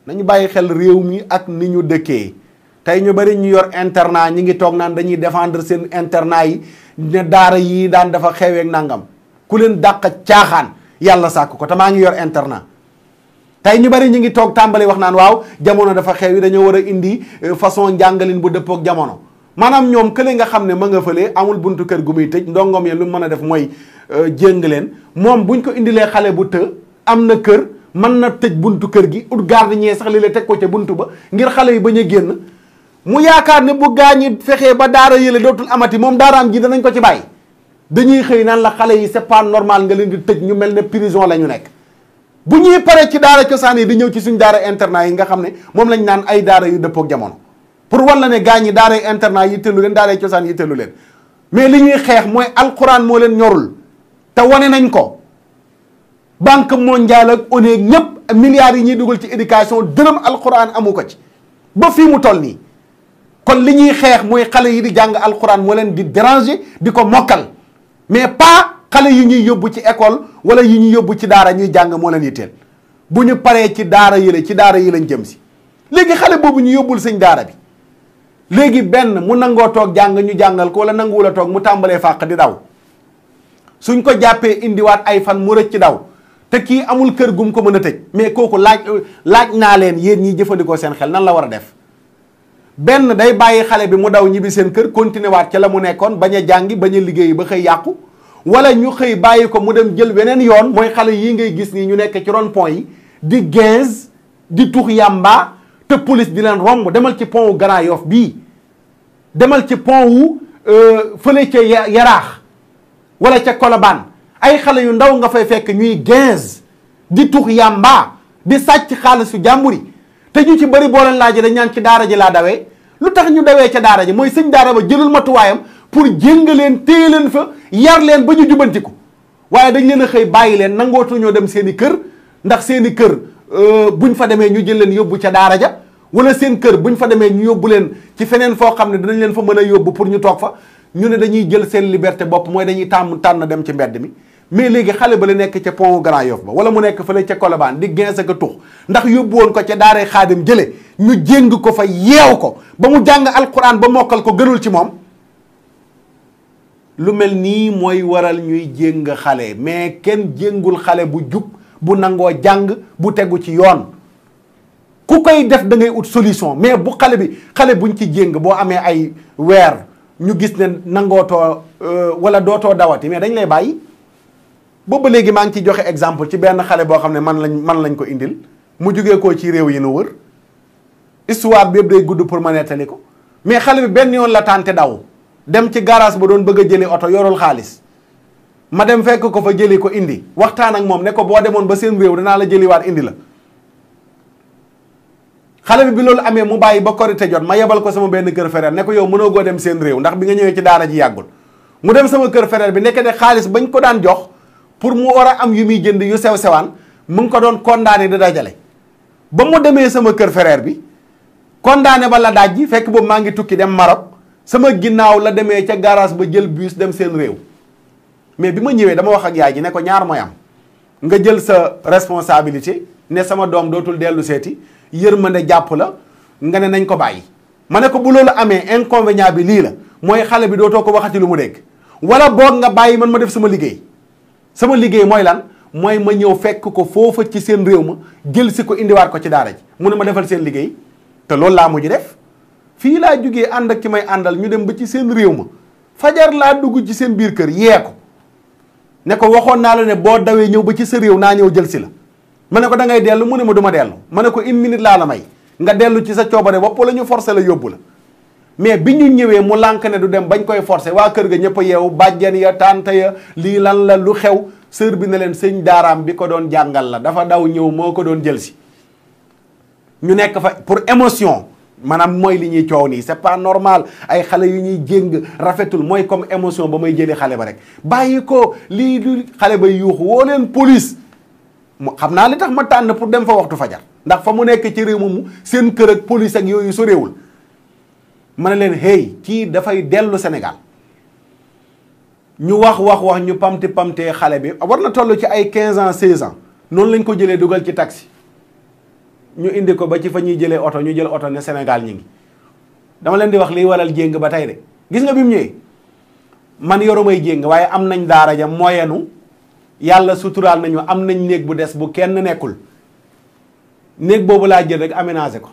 nañu bàyyi xel réew mi ak ni ñu dëkkee tey ñu bari ñu yor internat ñi ngi toog naan dañuy défendre seen internat yi ne daara yi daan dafa xeweek nangam ku leen dàq caaxaan yàlla sàkk ko te maa ngi yor internat tey ñu bari ñu ngi toog tàmbali wax naan waaw jamono dafa xew yi dañoo war a indi façon njàngalin bu dëppook jamono maanaam ñoom kële nga xam ne ma nga fële amul buntu kër gu muy tëj ndongom yi lu mën a def mooy jéng leen moom buñ ko indilee xale bu të am na kër mën na tëj buntu kër gi ut gardien sax li la teg ko ca buntu ba ngir xale yi bañ a génn mu yaakaar ne bu gaañi fexee ba daara yële dootul amati moom daaraam ji danañ ko ci bàyyi dañuy xëy naan la xale yi c'est pas normal nga leen di tëj ñu mel ne prison la ñu nekk bu ñuy paree ci daara cosaan yi di ñëw ci suñ daara internat yi nga xam ne moom lañ naan ay daara yu dëppook jamono pour wan la ne gaañi daara internat yi tëllu leen daara cosaan yi tëllu leen mais li ñuy xeex mooy alquran moo leen ñorul te wane nañ ko banque mondiale ak ONU ñëpp milliards yi ñuy dugal ci éducation dërëm alquran amu ko ci ba fii mu toll nii kon li ñuy xeex mooy xale yi di jàng alquran moo leen di déranger di ko mokkal mais pas xale yi ñuy yóbbu ci école wala yi ñuy yóbbu ci daara ñuy jàng moo leen yitteel bu ñu paree ci daara yi lañ jëm si léegi xale boobu ñu yóbbul sëñ daara bi léegi benn mu nangoo toog jàng ñu jàngal ko wala nanguwul a toog mu tàmbalee fàq di daw suñ ko jàppee indiwaat ay fan mu rëcc ci daw te kii amul kër gum ko mën a tëj mais kooku laaj naa leen yéen ñiy jëfandikoo seen xel nan la war a def benn day bàyyi xale bi mu daw ñibbi seen kër continuer waat ca la mu nekkoon bañ a jàngi bañ a liggéeyi ba xëy yàqu wala ñu xëy bàyyi ko mu dem jël weneen yoon mooy xale yii ngay gis nii ñu nekk ci rond point yi di 15 di tux yàmba te police di leen romb demal ci pont wu Grand Yoff bii demal ci pont wu fële ca Yaraax wala ca Colobane ay xale yu ndaw nga fay fekk ñuy 15 di tux yàmba di sàcc xaalisu jàmbur yi te ñu ci bëri boo leen laajee dañ ñaan ci daara ji laa dawee lu tax ñu dawee ca daara ji mooy sëñ daara ba jëlul matuwaayam pour jéng leen téye leen fa yar leen ba ñu jubantiku waaye dañ leen a xëy bàyyi leen nangootuñoo dem seen i kër ndax seen i kër buñ fa demee ñu jël leen yóbbu ca daara ja wala seen kër buñ fa demee ñu yóbbu leen ci feneen foo xam ne dinañ leen fa mën a yóbbu pour ñu toog fa ñu ne dañuy jël seen liberté bopp mooy dañuy tànn dem ci mbedd mi mais léegi xale ba la nekk ca pont Grand Yoff ba wala mu nekk fële ca Colobane di gens ak a tux ndax yóbbu woon ko ca daaree Xaadim jële ñu jéng ko fa yeew ko ba mu jàng alquran ba mokkal ko gënul ci moom lu mel nii mooy waral ñuy jéng xale mais kenn jéngul xale bu jub bu nangoo jàng bu tegu ci yoon ku koy def da ngay ut solution mais bu xale buñ ci jéng boo amee ay weer ñu gis ne nangootoo wala dootoo dawati mais dañ lay bàyyi boobu léegi maa ngi ci joxe exemple ci benn xale boo xam ne man lañ ko indil mu jógee koo ci réew yi nu wër histoire bi yëpp day gudd pour ma nettali ko mais xale bi benn yoon la tànte daw dem ci garage ba doon bëgg a jëli oto yorul xaalis ma dem fekk ko fa jëli ko indi waxtaan ak moom ne ko boo demoon ba seen réew danaa la jëliwaat indi la xale bi loolu amee mu bàyyi ba korite jot ma yebal ko sama benn kër frère ne ko yow mënoo goo dem seen réew ndax bi nga ñëwee ci daara ji yàggul mu dem sama kër frère bi nekk de xaalis bañ ko daan jox pour mu war a am yu muy jënd yu sew sewaan mu ngi ko doon condamné di dajale ba mu demee sama kër frère bi condamné ba la daaj ji fekk boobu maa ngi tukki dem Maroc sama ginnaaw la demee ca garage ba jël bus dem seen réew mais bi ma ñëwee dama wax ak yaay ji ne ko ñaar mooy am nga jël sa responsabilité ne sama doom dootul dellu seeti yërmande jàpp la nga ne nañ ko bàyyi ma ne ko bu loolu amee inconvénient bi lii la mooy xale bi dootoo ko waxati lu mu dégg wala boog nga bàyyi man ma def sama liggéey mooy lan mooy ma ñëw fekk ko foofa ci seen réew ma jël si ko indiwaat ko ci daara ji mu ne ma defal seen liggéey te loolu laa mujj def fii laa jugee ànd ak ki may àndal ñu dem ba ci seen réew ma fajar laa dugg ci seen biir kër yee ko ne ko waxoon naa la ne boo dawee ñëw ba ci sa réew naa ñëw jël si la ma ne ko da ngay dellu mu ne ma du ma dellu ma ne ko une minute laa la may nga dellu ci sa coobare bopp wala ñu forcé la yóbbu la mais bi ñu ñëwee mu lànk ne du dem bañ koy forcé waa kër ga ñëpp a yeewu bàjjen ya tante ya lii lan la lu xew sër bi ne leen sëñ daaraam bi ko doon jàngal la dafa daw ñëw moo ko doon jël si ñu nekk fa pour émotion maanaam mooy li ñuy coow nii c'est pas normal ay xale yu ñuy jéng rafetul mooy comme émotion ba may jëlee xale ba rek bàyyi ko lii du xale bay yuuxu woo leen police xam naa li tax ma tànn pour dem fa waxtu fajar ndax fa mu nekk ci réew moomu seen kër ak police ak yooyu su réewul ma ne leen hey kii dafay dellu Sénégal ñu wax ñu pamtee xale bi war na toll ci ay 15 ans 16 ans noonu lañ ko jëlee dugal ci taxi ñu indi ko ba ci fa ñuy jëlee oto ñu jël oto ne Sénégal ñi ngi dama leen di wax liy waral jéng ba tey de gis nga bi mu ñëwee man yorumay jéng waaye am nañ daara ja moyenu yàlla suturaal nañu am nañ néeg bu des bu kenn nekkul néeg boobu laa jël rek aménagé ko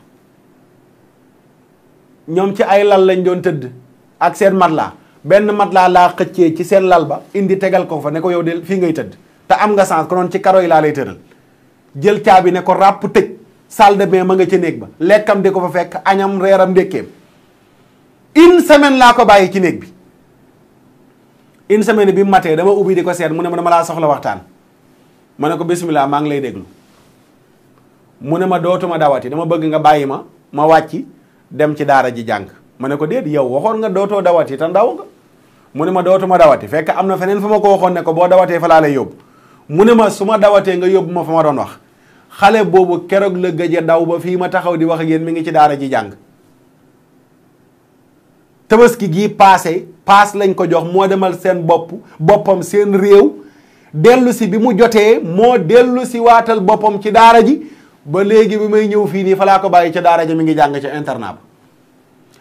ñoom ci ay lal lañ doon tëdd ak seen matelas benn matelas laa xëccee ci seen lal ba indi tegal ko fa ne ko yow de fii ngay tëdd te am nga sens ko noonu ci karo yi laa lay tëral jël caabi ne ko ràpp tëj salle de bain ma nga ca néeg ba lekkam di ko fa fekk añam reeram ndékkeem une semaine laa ko bàyyi ci néeg bi une semaine bi matee dama ubbi di ko seet mu ne ma dama laa soxla waxtaan ma ne ko bismillah maa ngi lay déglu mu ne ma dootuma dawati dama bëgg nga bàyyi ma wàcci dem ci daara ji jàng ma ne ko déet yow waxoon nga dootoo dawati te ndaw nga mu ne ma dootuma dawati fekk am na feneen fa ma ko waxoon ne ko boo dawatee fa laa lay yóbbu mu ne ma su ma dawatee nga yóbbu ma fa ma doon wax xale boobu keroog la gëj a daw ba fii ma taxaw di wax ak yéen mi ngi ci daara ji jàng tabaski gii paas lañ ko jox moo demal seen boppam seen réew dellu si bi mu jotee moo dellu si waatal boppam ci daara ji ba léegi bi may ñëw fii nii fa laa ko bàyyi ca daara ji mi ngi jàng ca internat ba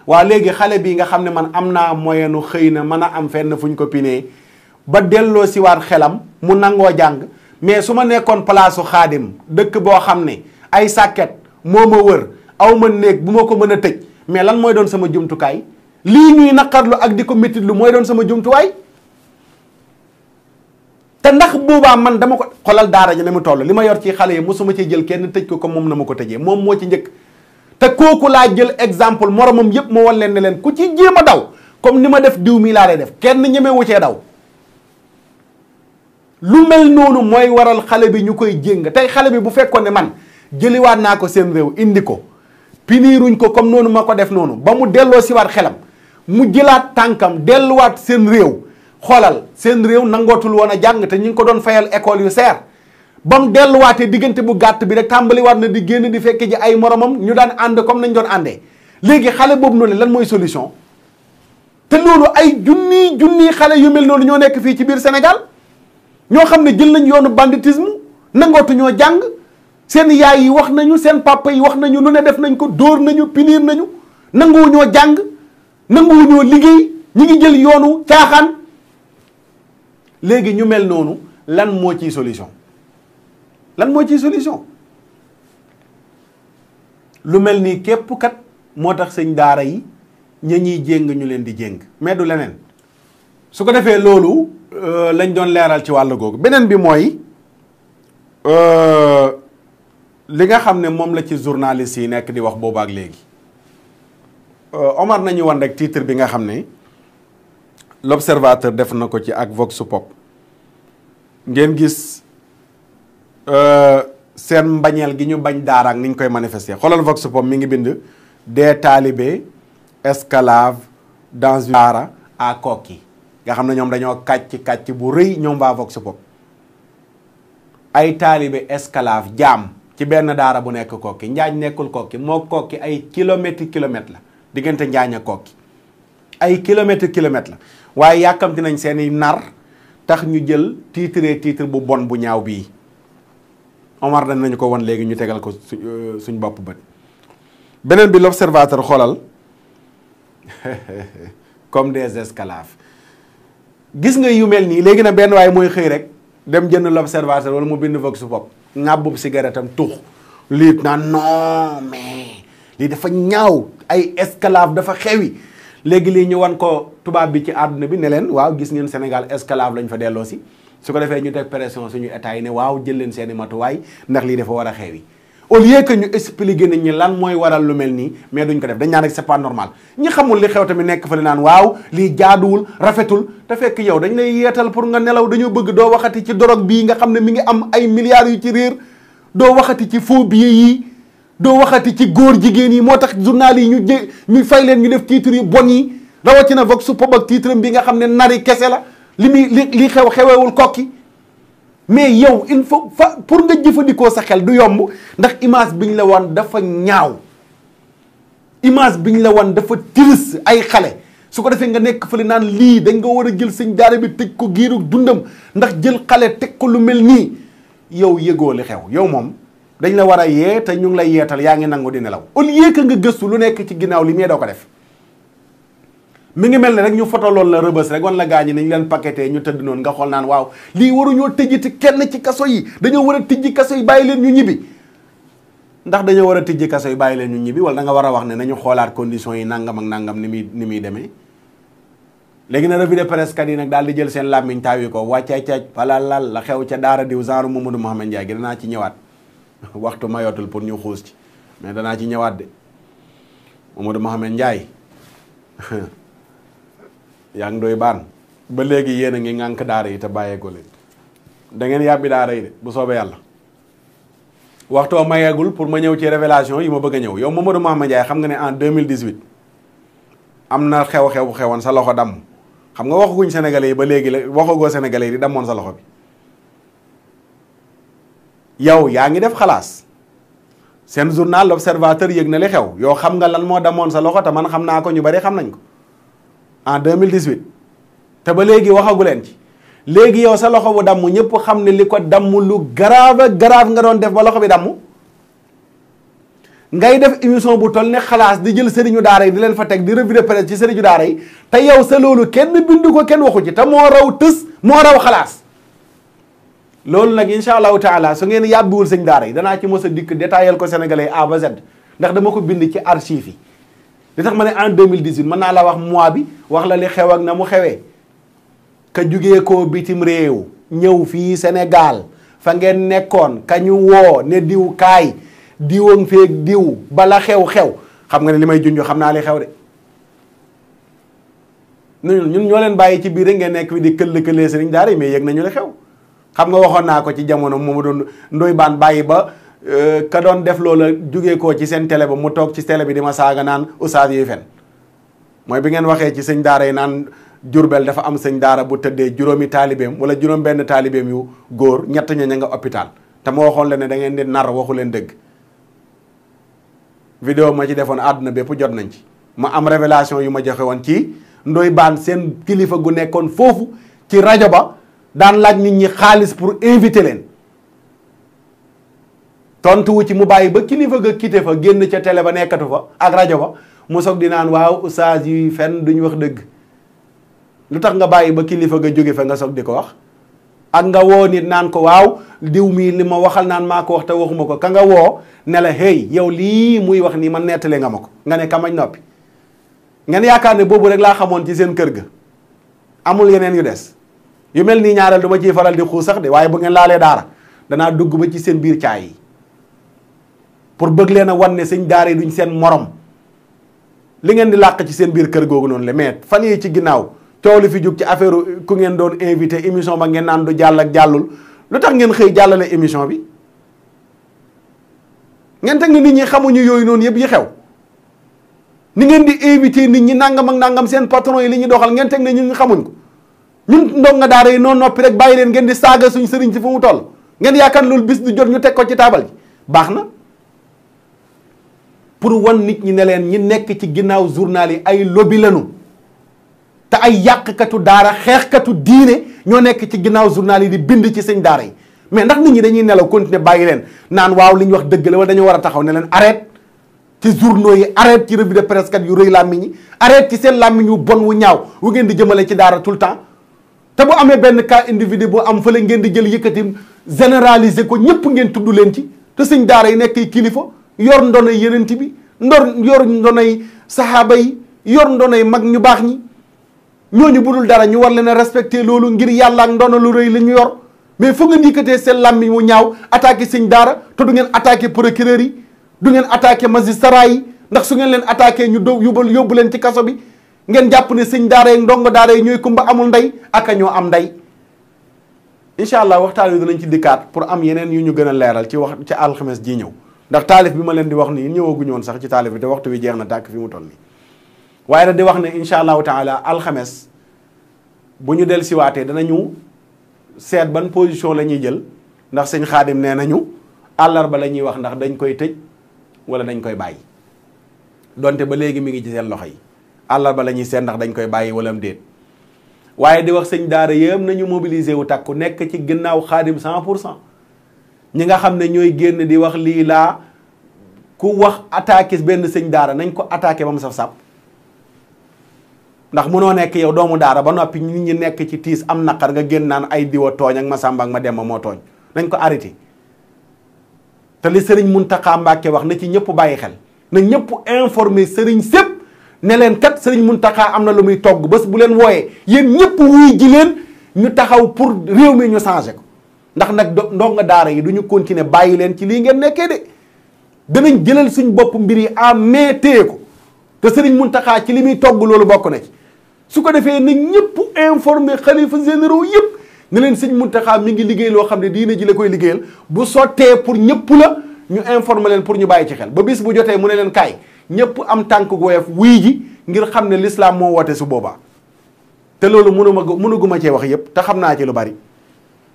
waa léegi xale bi nga xam ne man am naa moyenu xëy na mën a am fenn fuñ ko pinee ba delloo si waat xelam mu nangoo jàng mais su ma nekkoon palaasu xaadim dëkk boo xam ne ay sàkket moo ma wër aw ma néeg bu ma ko mën a tëj mais lan mooy doon sama jumtukaay lii ñuy naqarlu ak di ko méttitlu mooy doon sama jumtuwaay te ndax boobaa man dama ko xolal daara ji ne mu toll li ma yor ci xale yi mosuma ci jël kenn tëj ko comme moom na ma ko tëjee moom moo ci njëkk te kooku laa jël exemple moromam yépp ma wan leen ne leen ku ci jéem a daw comme ni ma def diw mi laa lay def kenn ñemewu cee daw lu mel noonu mooy waral xale bi ñu koy jéng tey xale bi bu fekkoon ne man jëliwaat naa ko seen réew indi ko piniiruñ ko comme noonu ma ko def noonu ba mu delloo siwaat xelam mu jëlaat tànkam delluwaat seen réew xoolal seen réew nangootul woon a jàng te ñu ngi ko doon fayal école yu seer ba mu delluwaatee diggante bu gàtt bi rek tàmbaliwaat na di génn di fekk ji ay moromam ñu daan ànd comme nañ doon àndee léegi xale boobu noonu lan mooy solution te loolu ay junni xale yu mel noonu ñoo nekk fii ci biir Sénégal ñoo xam ne jël nañ yoonu banditisme nangootu ñoo jàng seen yaay yi wax nañu seen papa yi wax nañu lu ne def nañ ko dóor nañu punir nañu nanguwu ñoo jàng nanguwu ñoo liggéey ñi ngi jël yoonu caaxaan léegi ñu mel noonu lan moo ciy solution lu mel nii képp kat moo tax sëñ daara yi ña ñuy jéng ñu leen di jéng mais du leneen su ko defee loolu lañ doon leeral ci wàll googu beneen bi mooy li nga xam ne moom la ci journaliste yi nekk di wax boobu ak léegi Omar nañu wan rek titre bi nga xam ne l'observateur def na ko ci ak Vox Pop ngeen gis seen mbañeel gi ñu bañ daara ak ni ñu koy manifester xoolal Vox Pop mi ngi bind des talibés esclaves dans une daara à Koki nga xam ne ñoom dañoo kàcc bu rëy ñoom waa Vox Pop ay taalibe esclave jaam ci benn daara bu nekk Kokki. Njaañ nekkul Kokki moo Kokki ay kilomètres la diggante Njaañ ak Kokki ay kilomètres la waaye yàkkamti nañ seeni nar tax ñu jël titre bu bon bu ñaaw bii. Omar dañ nañu ko won léegi ñu tegal ko suñ bopp bët. beneen bi l'observateur xoolal comme des esclaves gis nga yu mel nii léegi na benn waaye mooy xëy rek dem jënd l'observateur wala mu bind Vox Pop ŋàbbub cigarette am tux liit naan non mais lii dafa ñaaw ay esclave dafa xewi léegi lii ñu wan ko tubaab bi ci àdduna bi ne leen waaw gis ngeen Sénégal esclave lañ fa delloo si su ko defee ñu teg pression suñu état yi ne waaw jël leen seeni matuwaay ndax lii dafa war a xewi au lieu que ñu expliquer nit ñi lan mooy waral lu mel nii mais duñ ko def dañ naan rek c'est pas normal ñi xamul li xew tamit nekk fa li naan waaw lii jaaduwul rafetul te fekk yow dañ lay yeetal pour nga nelaw dañoo bëgg doo waxati ci drogue bii nga xam ne mi ngi am ay milliards yu ci réer doo waxati ci faux billets yi doo waxati ci góor jigéen yi moo tax journal yi ñu fay leen ñu def titre yu bon yi rawatina Vox Pop ak titre bi nga xam ne nari kese la li xewewul Kokki mais yow il faut pour nga jëfandikoo sa xel du yomb ndax image biñ la wan dafa ñaaw image biñ la wan dafa triste ay xale su ko defee nga nekk fële naan lii dañ nga war a jël sëñ daara bi tëj ko giiru dundam ndax jël xale teg ko lu mel nii yow yëgoo li xew yow moom dañ la war a yee te ñu ngi lay yeetal yaa ngi nangu di nelaw au lieu que nga gëstu lu nekk ci ginnaaw li mais doo ko def mi ngi mel ne rek ñu foto loolu la rëbës rek wan la gaañi nañ leen paqueté ñu tëdd noonu nga xool naan waaw lii waruñoo tëjiti kenn ci kaso yi dañoo war a tijji kaso yi bàyyi leen ñu ñibbi ndax dañoo war a tijji kaso yi bàyyi leen ñu ñibbi wala da nga war a wax ne nañu xoolaat conditions yi nangam ak nangam ni muy demee léegi na revue de presse kat yi nag daal di jël seen làmmiñ taawi ko wàccacac palalal la xew ca daara diw genre Mamadou Mouhamed Ndiaye gi danaa ci ñëwaat waxtu mayotul pour ñu xuus ci mais danaa ci ñëwaat de Mamadou Mouhamed Ndiaye yaa ngi doy baan ba léegi yéen a ngi ŋànk daara yi te bàyyeeko leen da ngeen yàbbi daara yi de bu soobee yàlla waxtoo mayeegul pour ma ñëw ci révélation yi ma bëgg a ñëw yow Mamadou Mouhamed Ndiaye xam nga ne en 2018 am na xew-xew bu xewoon sa loxo damm xam nga waxaguñ sénégalais yi ba léegi la waxagoo sénégalais yi di dammoon sa loxo bi yow yaa ngi def xalaas seen journal l'Observateur yëg na li xew yow xam nga lan moo damoon sa loxo te man xam naa ko ñu bari xam nañ ko en 2018 te ba léegi waxagu leen ci léegi yow sa loxo bu damm ñëpp xam ne li ko damm lu grave nga doon def ba loxo bi damm ngay def émission bu toll ne xalaas di jël sëriñu daara yi di leen fa teg di revue de presse ci sëriñu daara yi te yow sa loolu kenn bindu ko kenn waxu ci te moo raw tës moo raw xalaas loolu nag incha allahu taala su ngeen yàbbiwul sëñ daara yi danaa ci mos a dikk détaillé ko sénégalais A ba Z ndax dama ko bind ci archive yi li tax ma ne en 2018 mën naa la wax mois bi wax la li xew ak na mu xewee ka jugee ko bitim réew ñëw fii Sénégal fa ngeen nekkoon ka ñu woo ne diw kaay diwoon feeg diw bala xew-xew xam nga ne li may junj xam naa li xew de ñun ñoo leen bàyyi ci biir rek ngeen nekk fi di këll-këlee sëriñ daara yi mais yëg nañu li xew xam nga waxoon naa ko ci jamono moomu doon ndoy baan bàyyi ba ka doon def loola jugee ko ci seen télé ba mu toog ci télé bi di ma saaga naan oustaz yuy fen mooy bi ngeen waxee ci sëñ daara yi naan Jurbel dafa am sëñ daara bu tëddee juróomi taalibeem wala juróom benn taalibeem yu góor ñett ña nga hôpital te ma waxoon la ne da ngeen di nar waxu leen dëgg vidéo ma ci defoon àdduna bépp jot nañ ci ma am révélation yu ma joxe woon ci ndoy baan seen kilifa gu nekkoon foofu ci rajo ba daan laaj nit ñi xaalis pour inviter leen tontuwu ci mu bàyyi ba kilifa ga quitté fa génn ca télé ba nekkatu fa ak rajo ba mu soog di naan waaw oustaz yuy fenn duñu wax dëgg lu tax nga bàyyi ba kilifa ga jóge fa nga soog di ko wax ak nga woo nit naan ko waaw diw mii li ma waxal naan maa ko wax te waxuma ko ka nga woo ne la hey yow lii muy wax nii man nettale nga ma ko nga ne kamañ noppi ngeen yaakaar ne boobu rek laa xamoon ci seen kër ga amul yeneen yu des yu mel nii ñaareel du ma ciy faral di xuus sax de waaye bu ngeen laalee daara danaa dugg ba ci seen biir caay yi pour bëgg leen a wan ne sëñ daara yi duñ seen morom li ngeen di làq ci seen biir kër googu noonu la mais fan yii ci ginnaaw coow li fi jóg ci affaire ku ngeen doon invité émission ba ngeen naan du jàll ak jàllul lu tax ngeen xëy jàllale émission bi ngeen teg ni nit ñi xamuñu yooyu noonu yëpp yi xew ni ngeen di invité nit ñi nangam ak nangam seen patron yi li ñuy doxal ngeen teg ne ñun xamuñ ko ñun ndonga daara yi noonu noppi rek bàyyi leen ngeen di saaga suñ sëriñ si fu mu toll ngeen yaakaar loolu bis du jot ñu teg ko ci taabal ji baax na pour wan nit ñi ne leen ñi nekk ci ginnaaw journal yi ay lobby lañu te ay yàqkatu daara xeexkatu diine ñoo nekk ci ginnaaw journal yi di bind ci sëñ daara yi mais ndax nit ñi dañuy nelaw continuer bàyyi leen naan waaw li ñu wax dëgg la wala dañoo war a taxaw ne leen arrête ci journaux yi arrête ci revue de presse kat yu rëy làmmiñ yi arrête ci seen làmmiñ wu bon wu ñaaw wu ngeen di jëmale ci daara tout le temps te bu amee benn cas individu bu am fële ngeen di jël yëkkati généraliser ko ñëpp ngeen tudd leen ci te sëñ daara yi nekk kilifa yor ndonay yenent bi yor ndonay saxaaba yi yor ndonay mag ñu baax ñi ñooñu budul dara ñu war leen a respecté loolu ngir yàlla ak ndono lu rëy la ñu yor mais fu ngeen yëkkatee seen làmmiñ wu ñaaw attaqué sëñ daara te du ngeen attaqué procureur yi du ngeen attaqué magistrat yi ndax su ngeen leen attaqué ñu yóbbu leen ci kaso bi ngeen jàpp ne sëñ daara yi ndongo daara yi ñooy kumba amul ndey aka ñoo am ndey incha allah waxtaan wi danañ ci dikkaat pour am yeneen yu ñu gën a leeral ci wax ci alxames ji ñëw ndax taalif bi ma leen di wax nii ñëwaguñu woon sax ci taalif bi te waxtu wi jeex na tàkk fi mu toll nii waaye nag di wax ne incha allahu taala alxames bu ñu del siwaatee danañu seet ban position la ñuy jël ndax sëñ xaadim nee nañu àllarba la ñuy wax ndax dañ koy tëj wala dañ koy bàyyi donte ba léegi mi ngi ci seen loxo yi àllarba la ñuy seet ndax dañ koy bàyyi wala am déet waaye di wax sëñ daara yëpp nañu mobiliser wu takku nekk ci ginnaaw xaadim 100% ñi nga xam ne ñooy génn di wax lii laa ku wax attaqué benn sëñ daara nañ ko attaqué ba mu saf sàpp ndax mënoo nekk yow doomu daara ba noppi nit ñi nekk ci tiis am naqar nga génn naan ay diwa tooñ ak ma sàmba ak ma demba moo tooñ nañ ko arrêté te li sëriñ Muntaxa Mbàkke wax na ci ñëpp bàyyi xel na ñëpp informé sëriñ sépp ne leen kat sëriñ Muntaxa am na lu muy togg bés bu leen wooyee yéen ñëpp wuy ji leen ñu taxaw pour réew mi ñu changé ko ndax nag ndongo daara yi du ñu continuer bàyyi leen ci lii ngeen nekkee de danañ jëlal suñ bopp mbir yi en mai téye ko te sëriñ Muntaxa ci li muy togg loolu bokk na ci su ko defee nag ñëpp informé xalifa généraux yëpp ne leen sëñ Muntaxa mi ngi liggéey loo xam ne diine ji la koy liggéeyal bu sottee pour ñëpp la ñu informé leen pour ñu bàyyi ci xel ba bis bu jotee mu ne leen kaay ñëpp am tànk woyof wuy ji ngir xam ne l'islam moo woote su boobaa te loolu mënuguma cee wax yëpp te xam naa ci lu bari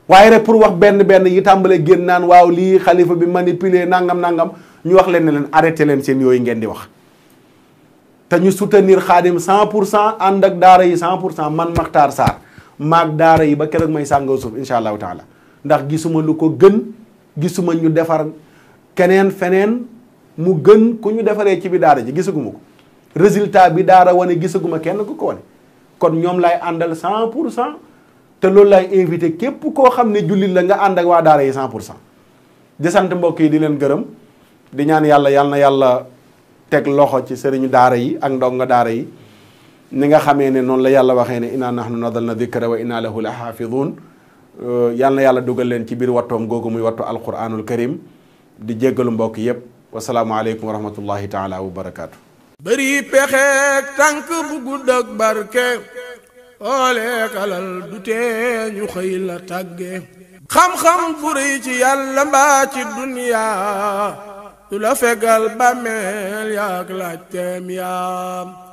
waaye rek pour wax benn yi tàmbale génn naan waaw lii xalifa bi manipuler nangam ñu wax leen ne leen arrêté leen seen yooyu ngeen di wax te ñu soutenir xaadim 100% ànd ak daara yi 100% man Makhtar Sarr maag daara yi ba keroog may sàngoo suuf incha allahu taala ndax gisuma lu ko gën gisuma ñu defar keneen feneen mu gën ku ñu defaree ci bi daara ji gisaguma ko résultat bi daara wane gisaguma kenn ku ko wane kon ñoom lay àndal 100% te loolu lay invité képp koo xam ne jullit la nga ànd ak waa daara yi 100% di sant mbokk yi di leen gërëm di ñaan yàlla na yàlla teg loxo ci sëriñu daara yi ak ndongo daara yi ni nga xamee ne noonu la yàlla waxee ne inna nahnu nadalna dikra wa inna lahu la xaafidun yal na yàlla dugal leen ci biir wattoom googu muy wattu alquranul karim di jéggalu mbokk yépp wasalaamualeykum wa rahmatullahi taala wa barakaatu. bëri pexeek tànk bu gudd ak barke ooleek alal du tee ñu xëy la tàgge xam-xam bu rëy ci yàlla mbaa ci duniyaa du la fegal bàmmeel yaak laaj teem yaam